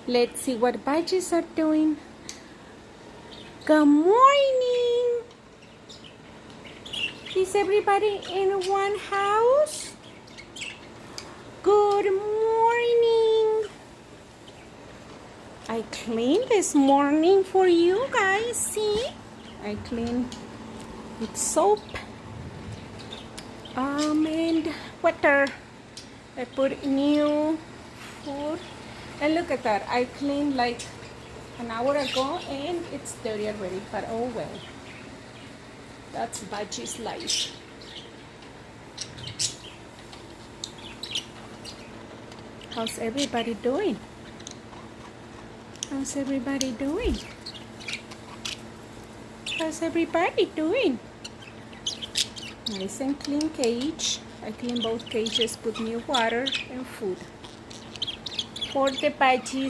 Let's see what budgies are doing. Good morning. Is everybody in one house? Good morning. I cleaned this morning for you guys. See? I cleaned with soap and water. I put new food. And look at that. I cleaned like an hour ago and it's dirty already. But oh well. That's budgies life. How's everybody doing? How's everybody doing? How's everybody doing? Nice and clean cage. I clean both cages, put new water and food for the budgies.